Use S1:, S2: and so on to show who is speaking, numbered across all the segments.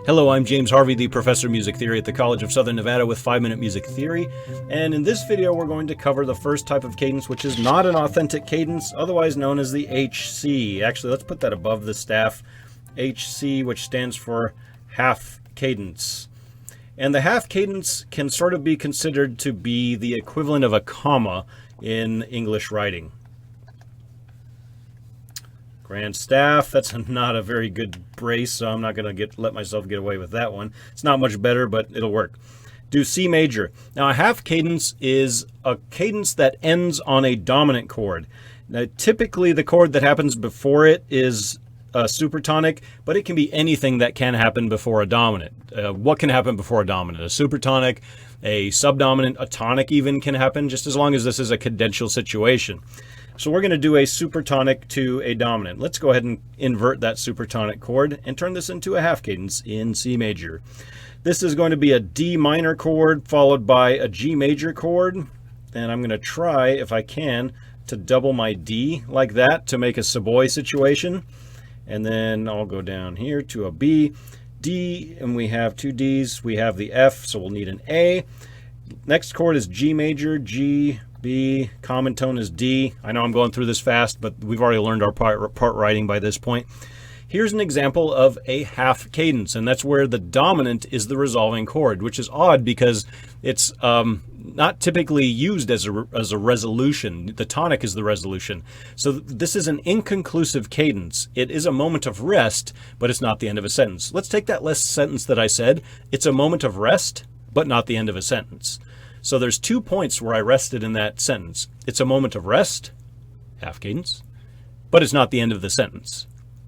S1: Hello, I'm James Harvey, the professor of music theory at the College of Southern Nevada with 5-Minute Music Theory, and in this video we're going to cover the first type of cadence, which is not an authentic cadence, otherwise known as the HC. Actually, let's put that above the staff. HC, which stands for half cadence. And the half cadence can sort of be considered to be the equivalent of a comma in English writing. Grand staff, that's not a very good brace, so I'm not going to let myself get away with that one. It's not much better, but it'll work. Do C major. Now, a half cadence is a cadence that ends on a dominant chord. Now, typically, the chord that happens before it is a supertonic, but it can be anything that can happen before a dominant. What can happen before a dominant? A supertonic, a subdominant, a tonic even can happen, just as long as this is a cadential situation. So we're going to do a supertonic to a dominant. Let's go ahead and invert that supertonic chord and turn this into a half cadence in C major. This is going to be a D minor chord followed by a G major chord. And I'm going to try, if I can, to double my D like that to make a Savoy situation. And then I'll go down here to a B, D, and we have two Ds. We have the F, so we'll need an A. Next chord is G major, G, B, common tone is D. I know I'm going through this fast, but we've already learned our part writing by this point. Here's an example of a half cadence, and that's where the dominant is the resolving chord, which is odd because it's not typically used as a resolution. The tonic is the resolution. So this is an inconclusive cadence. It is a moment of rest, but it's not the end of a sentence. Let's take that last sentence that I said. It's a moment of rest, but not the end of a sentence. So there's 2 points where I rested in that sentence. It's a moment of rest, half cadence, but it's not the end of the sentence,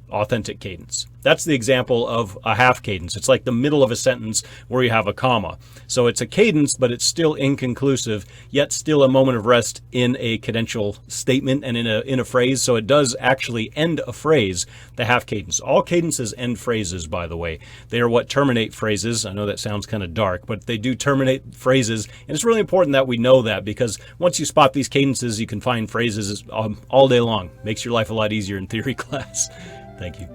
S1: authentic cadence. That's the example of a half cadence. It's like the middle of a sentence where you have a comma. So it's a cadence, but it's still inconclusive, yet still a moment of rest in a cadential statement and in a phrase. So it does actually end a phrase, the half cadence. All cadences end phrases, by the way. They are what terminate phrases. I know that sounds kind of dark, but they do terminate phrases. And it's really important that we know that, because once you spot these cadences, you can find phrases all day long. Makes your life a lot easier in theory class. Thank you.